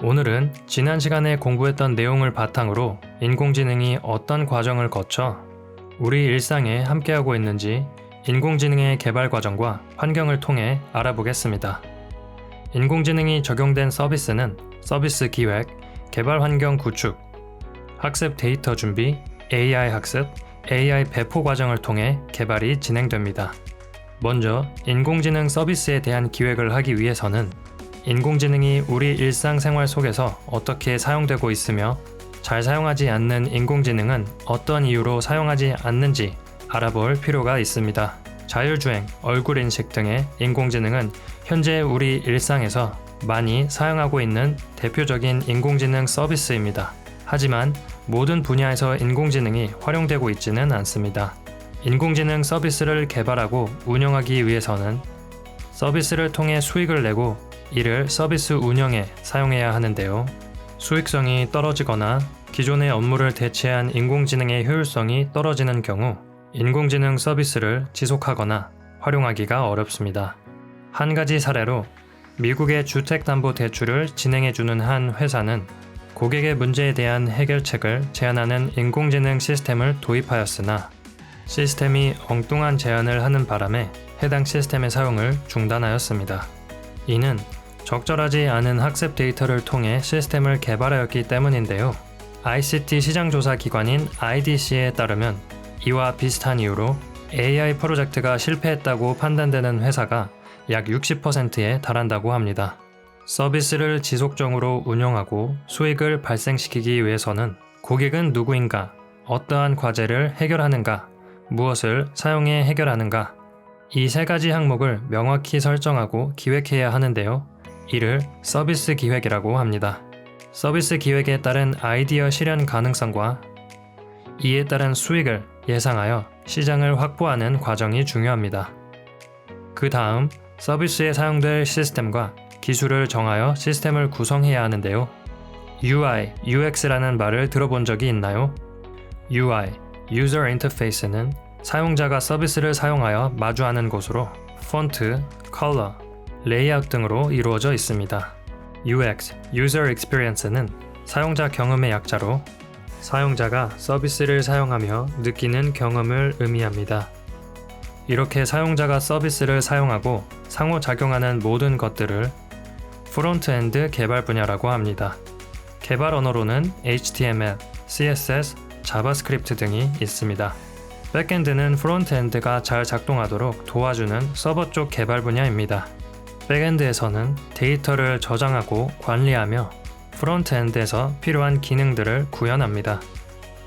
오늘은 지난 시간에 공부했던 내용을 바탕으로 인공지능이 어떤 과정을 거쳐 우리 일상에 함께하고 있는지 인공지능의 개발 과정과 환경을 통해 알아보겠습니다. 인공지능이 적용된 서비스는 서비스 기획, 개발 환경 구축, 학습 데이터 준비, AI 학습, AI 배포 과정을 통해 개발이 진행됩니다. 먼저 인공지능 서비스에 대한 기획을 하기 위해서는 인공지능이 우리 일상생활 속에서 어떻게 사용되고 있으며 잘 사용하지 않는 인공지능은 어떤 이유로 사용하지 않는지 알아볼 필요가 있습니다. 자율주행, 얼굴 인식 등의 인공지능은 현재 우리 일상에서 많이 사용하고 있는 대표적인 인공지능 서비스입니다. 하지만 모든 분야에서 인공지능이 활용되고 있지는 않습니다. 인공지능 서비스를 개발하고 운영하기 위해서는 서비스를 통해 수익을 내고 이를 서비스 운영에 사용해야 하는데요. 수익성이 떨어지거나 기존의 업무를 대체한 인공지능의 효율성이 떨어지는 경우 인공지능 서비스를 지속하거나 활용하기가 어렵습니다. 한 가지 사례로 미국의 주택담보대출을 진행해주는 한 회사는 고객의 문제에 대한 해결책을 제안하는 인공지능 시스템을 도입하였으나 시스템이 엉뚱한 제안을 하는 바람에 해당 시스템의 사용을 중단하였습니다. 이는 적절하지 않은 학습 데이터를 통해 시스템을 개발하였기 때문인데요. ICT 시장조사 기관인 IDC에 따르면 이와 비슷한 이유로 AI 프로젝트가 실패했다고 판단되는 회사가 약 60%에 달한다고 합니다. 서비스를 지속적으로 운영하고 수익을 발생시키기 위해서는 고객은 누구인가, 어떠한 과제를 해결하는가, 무엇을 사용해 해결하는가, 이 세 가지 항목을 명확히 설정하고 기획해야 하는데요. 이를 서비스 기획이라고 합니다. 서비스 기획에 따른 아이디어 실현 가능성과 이에 따른 수익을 예상하여 시장을 확보하는 과정이 중요합니다. 그 다음 서비스에 사용될 시스템과 기술을 정하여 시스템을 구성해야 하는데요. UI, UX라는 말을 들어본 적이 있나요? UI, User Interface는 사용자가 서비스를 사용하여 마주하는 곳으로 폰트, 컬러, 레이아웃 등으로 이루어져 있습니다. UX, User Experience는 사용자 경험의 약자로 사용자가 서비스를 사용하며 느끼는 경험을 의미합니다. 이렇게 사용자가 서비스를 사용하고 상호작용하는 모든 것들을 프론트엔드 개발 분야라고 합니다. 개발 언어로는 HTML, CSS, 자바스크립트 등이 있습니다. 백엔드는 프론트엔드가 잘 작동하도록 도와주는 서버 쪽 개발 분야입니다. 백엔드에서는 데이터를 저장하고 관리하며 프론트엔드에서 필요한 기능들을 구현합니다.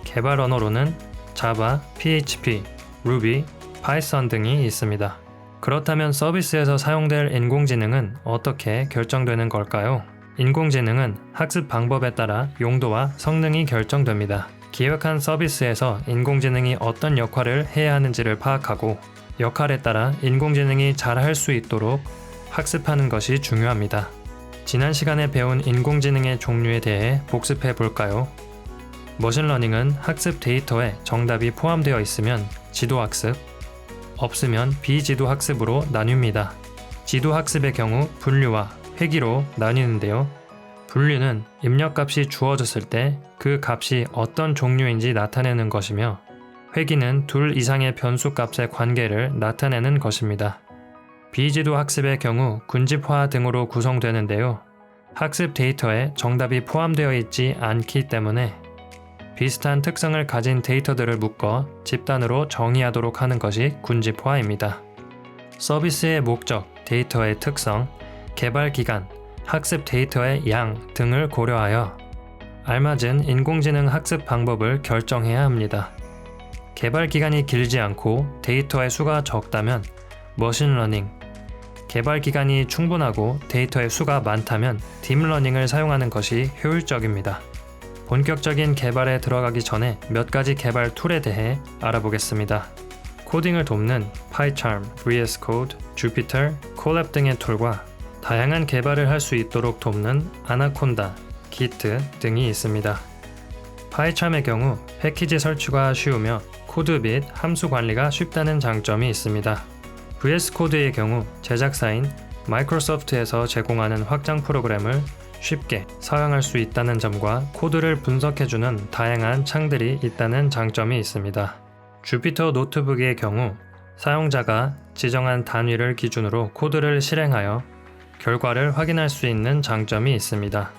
개발 언어로는 자바, PHP, 루비, 파이썬 등이 있습니다. 그렇다면 서비스에서 사용될 인공지능은 어떻게 결정되는 걸까요? 인공지능은 학습 방법에 따라 용도와 성능이 결정됩니다. 기획한 서비스에서 인공지능이 어떤 역할을 해야 하는지를 파악하고 역할에 따라 인공지능이 잘 할 수 있도록 학습하는 것이 중요합니다. 지난 시간에 배운 인공지능의 종류에 대해 복습해 볼까요? 머신러닝은 학습 데이터에 정답이 포함되어 있으면 지도학습, 없으면 비지도학습으로 나뉩니다. 지도학습의 경우 분류와 회귀로 나뉘는데요. 분류는 입력값이 주어졌을 때 그 값이 어떤 종류인지 나타내는 것이며 회귀는 둘 이상의 변수 값의 관계를 나타내는 것입니다. 비지도 학습의 경우 군집화 등으로 구성되는데요. 학습 데이터에 정답이 포함되어 있지 않기 때문에 비슷한 특성을 가진 데이터들을 묶어 집단으로 정의하도록 하는 것이 군집화입니다. 서비스의 목적, 데이터의 특성, 개발 기간, 학습 데이터의 양 등을 고려하여 알맞은 인공지능 학습 방법을 결정해야 합니다. 개발 기간이 길지 않고 데이터의 수가 적다면 머신러닝, 개발 기간이 충분하고 데이터의 수가 많다면 딥러닝을 사용하는 것이 효율적입니다. 본격적인 개발에 들어가기 전에 몇 가지 개발 툴에 대해 알아보겠습니다. 코딩을 돕는 PyCharm, VS Code, Jupyter, Colab 등의 툴과 다양한 개발을 할 수 있도록 돕는 아나콘다, Git 등이 있습니다. PyCharm의 경우 패키지 설치가 쉬우며 코드 및 함수 관리가 쉽다는 장점이 있습니다. VS 코드의 경우 제작사인 마이크로소프트에서 제공하는 확장 프로그램을 쉽게 사용할 수 있다는 점과 코드를 분석해주는 다양한 창들이 있다는 장점이 있습니다. 주피터 노트북의 경우 사용자가 지정한 단위를 기준으로 코드를 실행하여 결과를 확인할 수 있는 장점이 있습니다.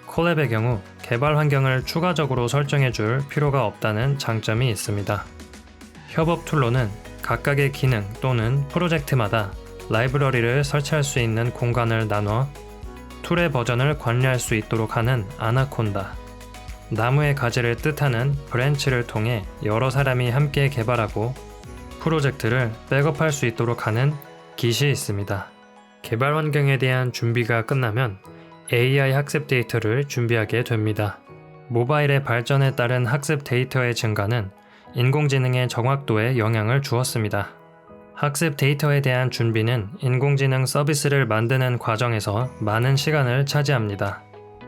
콜랩의 경우 개발 환경을 추가적으로 설정해줄 필요가 없다는 장점이 있습니다. 협업 툴로는 각각의 기능 또는 프로젝트마다 라이브러리를 설치할 수 있는 공간을 나눠 툴의 버전을 관리할 수 있도록 하는 아나콘다, 나무의 가지를 뜻하는 브랜치를 통해 여러 사람이 함께 개발하고 프로젝트를 백업할 수 있도록 하는 Git이 있습니다. 개발 환경에 대한 준비가 끝나면 AI 학습 데이터를 준비하게 됩니다. 모바일의 발전에 따른 학습 데이터의 증가는 인공지능의 정확도에 영향을 주었습니다. 학습 데이터에 대한 준비는 인공지능 서비스를 만드는 과정에서 많은 시간을 차지합니다.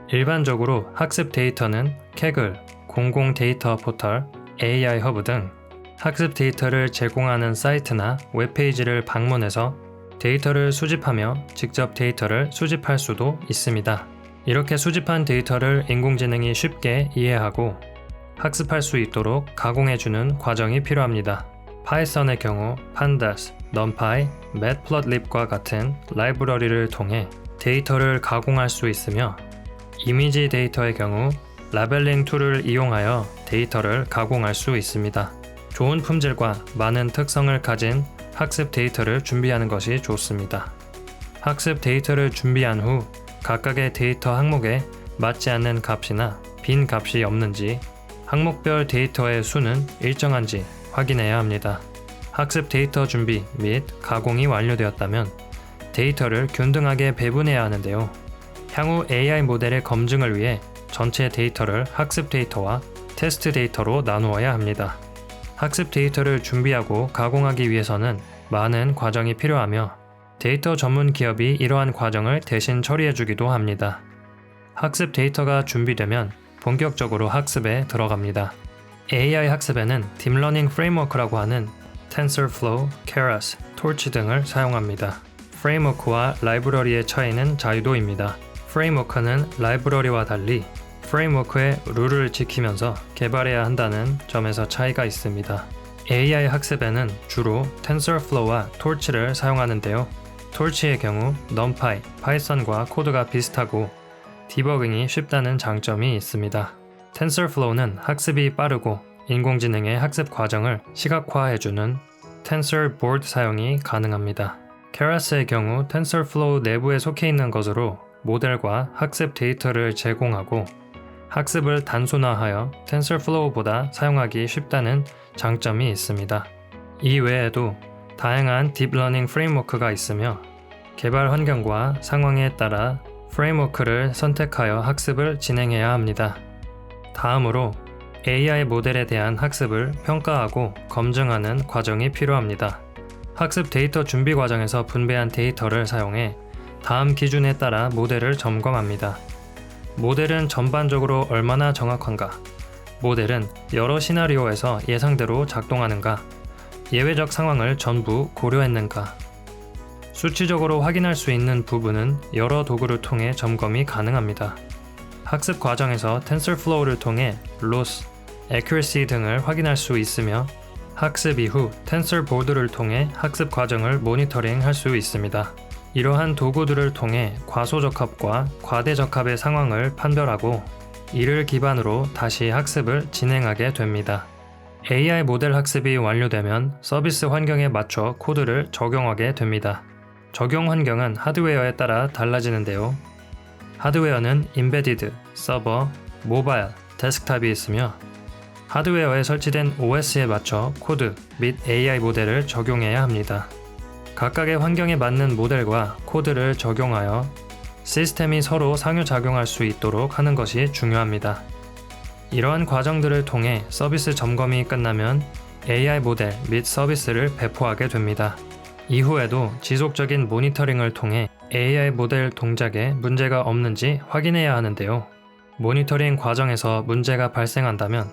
일반적으로 학습 데이터는 Kaggle, 공공 데이터 포털, AI 허브 등 학습 데이터를 제공하는 사이트나 웹페이지를 방문해서 데이터를 수집하며 직접 데이터를 수집할 수도 있습니다. 이렇게 수집한 데이터를 인공지능이 쉽게 이해하고 학습할 수 있도록 가공해주는 과정이 필요합니다. 파이썬의 경우 pandas, numpy, matplotlib과 같은 라이브러리를 통해 데이터를 가공할 수 있으며 이미지 데이터의 경우 라벨링 툴을 이용하여 데이터를 가공할 수 있습니다. 좋은 품질과 많은 특성을 가진 학습 데이터를 준비하는 것이 좋습니다. 학습 데이터를 준비한 후 각각의 데이터 항목에 맞지 않는 값이나 빈 값이 없는지, 항목별 데이터의 수는 일정한지 확인해야 합니다. 학습 데이터 준비 및 가공이 완료되었다면 데이터를 균등하게 배분해야 하는데요. 향후 AI 모델의 검증을 위해 전체 데이터를 학습 데이터와 테스트 데이터로 나누어야 합니다. 학습 데이터를 준비하고 가공하기 위해서는 많은 과정이 필요하며 데이터 전문 기업이 이러한 과정을 대신 처리해주기도 합니다. 학습 데이터가 준비되면 본격적으로 학습에 들어갑니다. AI 학습에는 딥러닝 프레임워크라고 하는 TensorFlow, Keras, Torch 등을 사용합니다. 프레임워크와 라이브러리의 차이는 자유도입니다. 프레임워크는 라이브러리와 달리 프레임워크의 룰을 지키면서 개발해야 한다는 점에서 차이가 있습니다. AI 학습에는 주로 TensorFlow와 Torch를 사용하는데요. Torch의 경우 NumPy, 파이썬과 코드가 비슷하고 디버깅이 쉽다는 장점이 있습니다. TensorFlow는 학습이 빠르고 인공지능의 학습 과정을 시각화해주는 TensorBoard 사용이 가능합니다. Keras의 경우 TensorFlow 내부에 속해 있는 것으로 모델과 학습 데이터를 제공하고 학습을 단순화하여 TensorFlow보다 사용하기 쉽다는 장점이 있습니다. 이 외에도 다양한 딥러닝 프레임워크가 있으며 개발 환경과 상황에 따라 프레임워크를 선택하여 학습을 진행해야 합니다. 다음으로 AI 모델에 대한 학습을 평가하고 검증하는 과정이 필요합니다. 학습 데이터 준비 과정에서 분배한 데이터를 사용해 다음 기준에 따라 모델을 점검합니다. 모델은 전반적으로 얼마나 정확한가? 모델은 여러 시나리오에서 예상대로 작동하는가? 예외적 상황을 전부 고려했는가? 수치적으로 확인할 수 있는 부분은 여러 도구를 통해 점검이 가능합니다. 학습 과정에서 TensorFlow를 통해 loss, accuracy 등을 확인할 수 있으며 학습 이후 TensorBoard를 통해 학습 과정을 모니터링할 수 있습니다. 이러한 도구들을 통해 과소적합과 과대적합의 상황을 판별하고 이를 기반으로 다시 학습을 진행하게 됩니다. AI 모델 학습이 완료되면 서비스 환경에 맞춰 코드를 적용하게 됩니다. 적용 환경은 하드웨어에 따라 달라지는데요. 하드웨어는 임베디드, 서버, 모바일, 데스크탑이 있으며 하드웨어에 설치된 OS에 맞춰 코드 및 AI 모델을 적용해야 합니다. 각각의 환경에 맞는 모델과 코드를 적용하여 시스템이 서로 상호작용할 수 있도록 하는 것이 중요합니다. 이러한 과정들을 통해 서비스 점검이 끝나면 AI 모델 및 서비스를 배포하게 됩니다. 이후에도 지속적인 모니터링을 통해 AI 모델 동작에 문제가 없는지 확인해야 하는데요. 모니터링 과정에서 문제가 발생한다면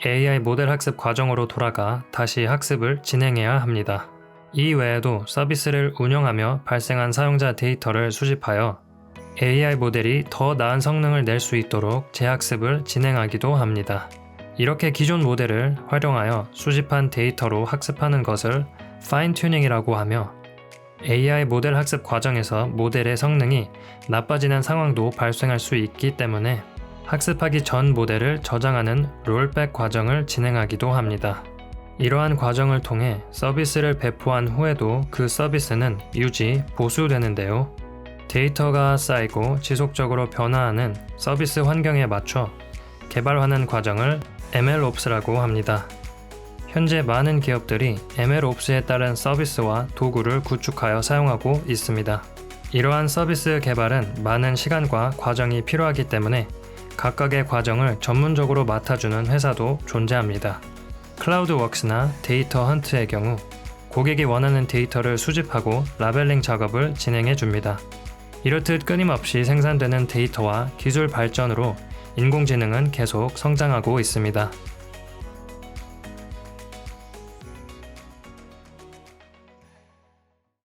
AI 모델 학습 과정으로 돌아가 다시 학습을 진행해야 합니다. 이 외에도 서비스를 운영하며 발생한 사용자 데이터를 수집하여 AI 모델이 더 나은 성능을 낼 수 있도록 재학습을 진행하기도 합니다. 이렇게 기존 모델을 활용하여 수집한 데이터로 학습하는 것을 파인 튜닝이라고 하며 AI 모델 학습 과정에서 모델의 성능이 나빠지는 상황도 발생할 수 있기 때문에 학습하기 전 모델을 저장하는 롤백 과정을 진행하기도 합니다. 이러한 과정을 통해 서비스를 배포한 후에도 그 서비스는 유지, 보수되는데요. 데이터가 쌓이고 지속적으로 변화하는 서비스 환경에 맞춰 개발하는 과정을 MLOps라고 합니다. 현재 많은 기업들이 MLOps에 따른 서비스와 도구를 구축하여 사용하고 있습니다. 이러한 서비스 개발은 많은 시간과 과정이 필요하기 때문에 각각의 과정을 전문적으로 맡아주는 회사도 존재합니다. 클라우드웍스나 데이터 헌트의 경우 고객이 원하는 데이터를 수집하고 라벨링 작업을 진행해 줍니다. 이렇듯 끊임없이 생산되는 데이터와 기술 발전으로 인공지능은 계속 성장하고 있습니다.